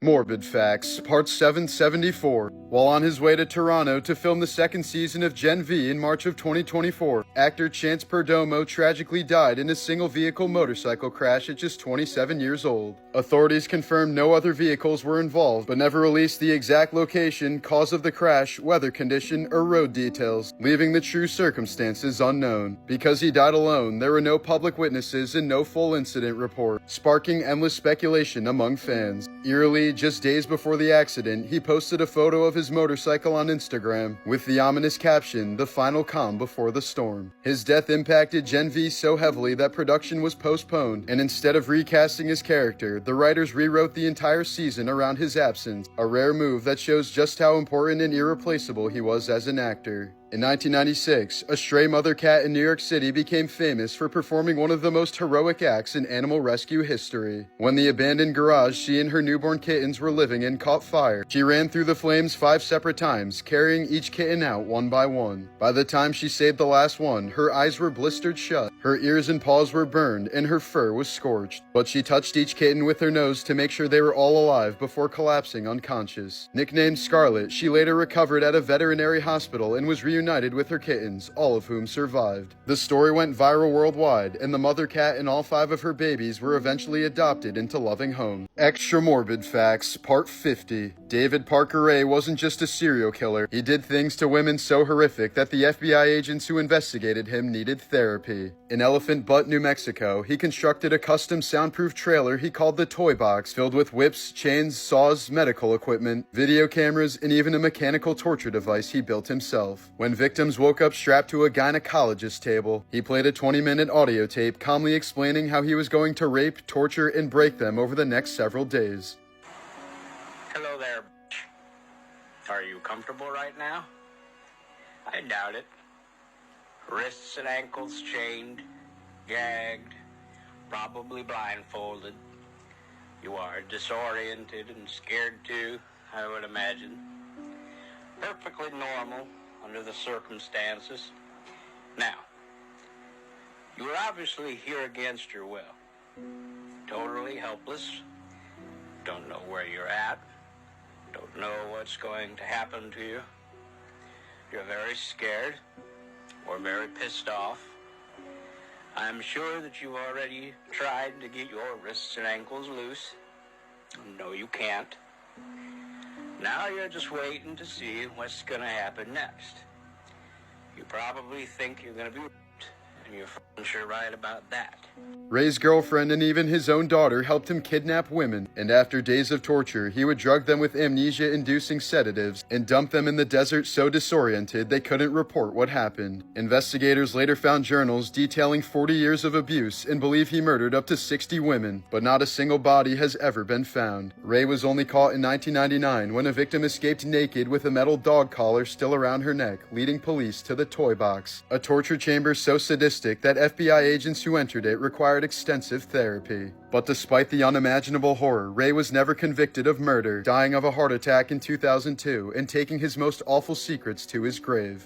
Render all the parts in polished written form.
Morbid Facts, Part 774. While on his way to Toronto to film the second season of Gen V in March of 2024, actor Chance Perdomo tragically died in a single-vehicle motorcycle crash at just 27 years old. Authorities confirmed no other vehicles were involved, but never released the exact location, cause of the crash, weather condition, or road details, leaving the true circumstances unknown. Because he died alone, there were no public witnesses and no full incident report, sparking endless speculation among fans. Eerily, just days before the accident, he posted a photo of his motorcycle on Instagram with the ominous caption, "The final calm before the storm." His death impacted Gen V so heavily that production was postponed, and instead of recasting his character, the writers rewrote the entire season around his absence, a rare move that shows just how important and irreplaceable he was as an actor. In 1996, a stray mother cat in New York City became famous for performing one of the most heroic acts in animal rescue history. When the abandoned garage she and her newborn kittens were living in caught fire, she ran through the flames 5 separate times, carrying each kitten out one by one. By the time she saved the last one, her eyes were blistered shut, her ears and paws were burned, and her fur was scorched. But she touched each kitten with her nose to make sure they were all alive before collapsing unconscious. Nicknamed Scarlet, she later recovered at a veterinary hospital and was reunited with her kittens, all of whom survived. The story went viral worldwide, and the mother cat and all 5 of her babies were eventually adopted into loving homes. Extra Morbid Facts, Part 50. David Parker Ray wasn't just a serial killer. He did things to women so horrific that the FBI agents who investigated him needed therapy. In Elephant Butte, New Mexico, he constructed a custom soundproof trailer he called the Toy Box, filled with whips, chains, saws, medical equipment, video cameras, and even a mechanical torture device he built himself. When victims woke up strapped to a gynecologist table, he played a 20-minute audio tape calmly explaining how he was going to rape, torture, and break them over the next several days. Hello there, bitch. Are you comfortable right now? I doubt it. Wrists and ankles chained, gagged, probably blindfolded. You are disoriented and scared too, I would imagine. Perfectly normal under the circumstances. Now, you are obviously here against your will. Totally helpless. Don't know where you're at. Don't know what's going to happen to you. You're very scared or very pissed off. I'm sure that you've already tried to get your wrists and ankles loose. No, you can't. Now you're just waiting to see what's going to happen next. You probably think you're going to be raped, and you're f***ing sure right about that. Ray's girlfriend and even his own daughter helped him kidnap women, and after days of torture, he would drug them with amnesia-inducing sedatives and dump them in the desert so disoriented they couldn't report what happened. Investigators later found journals detailing 40 years of abuse and believe he murdered up to 60 women, but not a single body has ever been found. Ray was only caught in 1999 when a victim escaped naked with a metal dog collar still around her neck, leading police to the Toy Box, a torture chamber so sadistic that FBI agents who entered it required extensive therapy. But despite the unimaginable horror, Ray was never convicted of murder, dying of a heart attack in 2002 and taking his most awful secrets to his grave.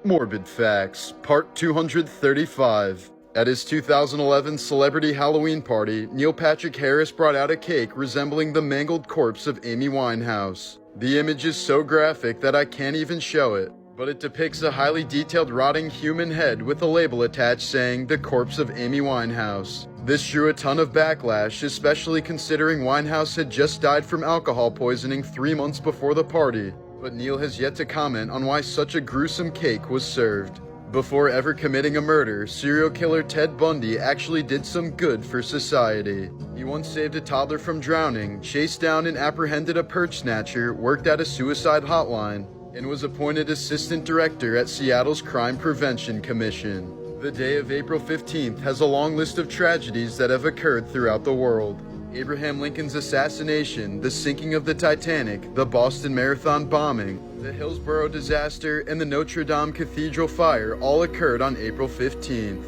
Morbid Facts, Part 235. At his 2011 celebrity Halloween party, Neil Patrick Harris brought out a cake resembling the mangled corpse of Amy Winehouse. The image is so graphic that I can't even show it, but it depicts a highly detailed rotting human head with a label attached saying, "The corpse of Amy Winehouse." This drew a ton of backlash, especially considering Winehouse had just died from alcohol poisoning 3 months before the party. But Neil has yet to comment on why such a gruesome cake was served. Before ever committing a murder, serial killer Ted Bundy actually did some good for society. He once saved a toddler from drowning, chased down and apprehended a perch snatcher, worked at a suicide hotline, and was appointed assistant director at Seattle's Crime Prevention Commission. The day of April 15th has a long list of tragedies that have occurred throughout the world. Abraham Lincoln's assassination, the sinking of the Titanic, the Boston Marathon bombing, the Hillsborough disaster, and the Notre Dame Cathedral fire all occurred on April 15th.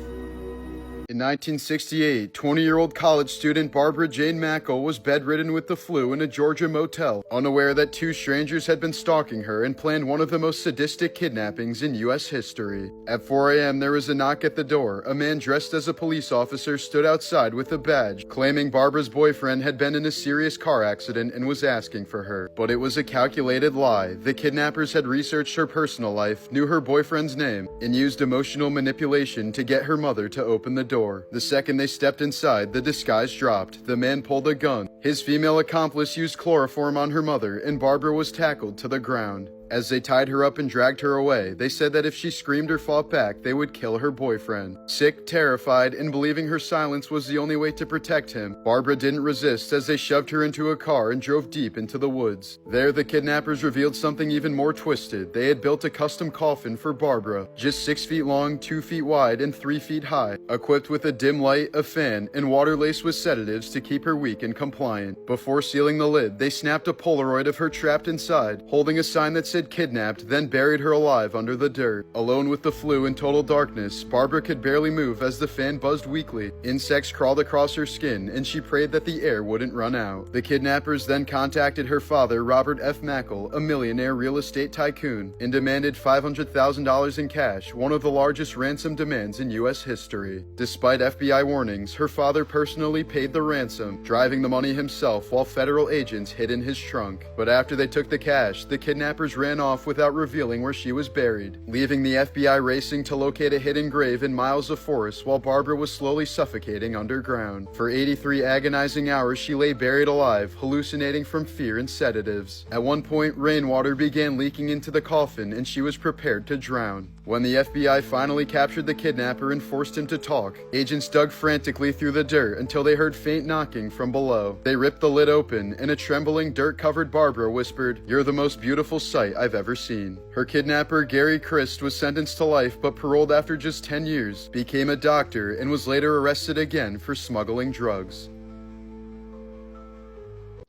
In 1968, 20-year-old college student Barbara Jane Mackle was bedridden with the flu in a Georgia motel, unaware that two strangers had been stalking her and planned one of the most sadistic kidnappings in U.S. history. At 4 a.m., there was a knock at the door. A man dressed as a police officer stood outside with a badge, claiming Barbara's boyfriend had been in a serious car accident and was asking for her. But it was a calculated lie. The kidnappers had researched her personal life, knew her boyfriend's name, and used emotional manipulation to get her mother to open the door. The second they stepped inside, the disguise dropped. The man pulled a gun. His female accomplice used chloroform on her mother, and Barbara was tackled to the ground. As they tied her up and dragged her away, they said that if she screamed or fought back, they would kill her boyfriend. Sick, terrified, and believing her silence was the only way to protect him, Barbara didn't resist as they shoved her into a car and drove deep into the woods. There, the kidnappers revealed something even more twisted. They had built a custom coffin for Barbara, just 6 feet long, 2 feet wide, and 3 feet high, equipped with a dim light, a fan, and water laced with sedatives to keep her weak and compliant. Before sealing the lid, they snapped a Polaroid of her trapped inside, holding a sign that said kidnapped, then buried her alive under the dirt. Alone with the flu in total darkness, Barbara could barely move as the fan buzzed weakly. Insects crawled across her skin, and she prayed that the air wouldn't run out. The kidnappers then contacted her father, Robert F. Mackle, a millionaire real estate tycoon, and demanded $500,000 in cash, one of the largest ransom demands in U.S. history. Despite FBI warnings, her father personally paid the ransom, driving the money himself while federal agents hid in his trunk. But after they took the cash, the kidnappers ran off without revealing where she was buried, leaving the FBI racing to locate a hidden grave in miles of forest while Barbara was slowly suffocating underground. For 83 agonizing hours, she lay buried alive, hallucinating from fear and sedatives. At one point, rainwater began leaking into the coffin and she was prepared to drown. When the FBI finally captured the kidnapper and forced him to talk, agents dug frantically through the dirt until they heard faint knocking from below. They ripped the lid open, and a trembling, dirt-covered Barbara whispered, "You're the most beautiful sight I've ever seen." Her kidnapper, Gary Christ, was sentenced to life but paroled after just 10 years, became a doctor, and was later arrested again for smuggling drugs.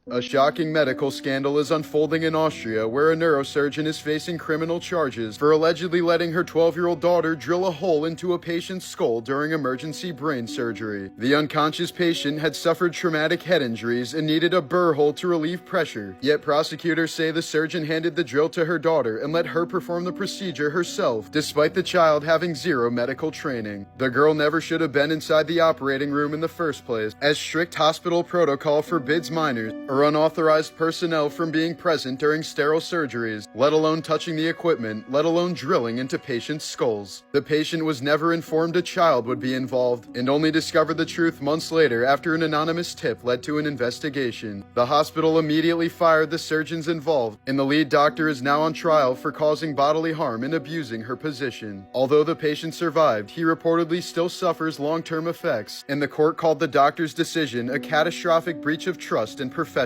A shocking medical scandal is unfolding in Austria, where a neurosurgeon is facing criminal charges for allegedly letting her 12-year-old daughter drill a hole into a patient's skull during emergency brain surgery. The unconscious patient had suffered traumatic head injuries and needed a burr hole to relieve pressure, yet prosecutors say the surgeon handed the drill to her daughter and let her perform the procedure herself, despite the child having zero medical training. The girl never should have been inside the operating room in the first place, as strict hospital protocol forbids minors or unauthorized personnel from being present during sterile surgeries, let alone touching the equipment, let alone drilling into patients' skulls. The patient was never informed a child would be involved, and only discovered the truth months later after an anonymous tip led to an investigation. The hospital immediately fired the surgeons involved, and the lead doctor is now on trial for causing bodily harm and abusing her position. Although the patient survived, he reportedly still suffers long-term effects, and the court called the doctor's decision a catastrophic breach of trust and professionalism.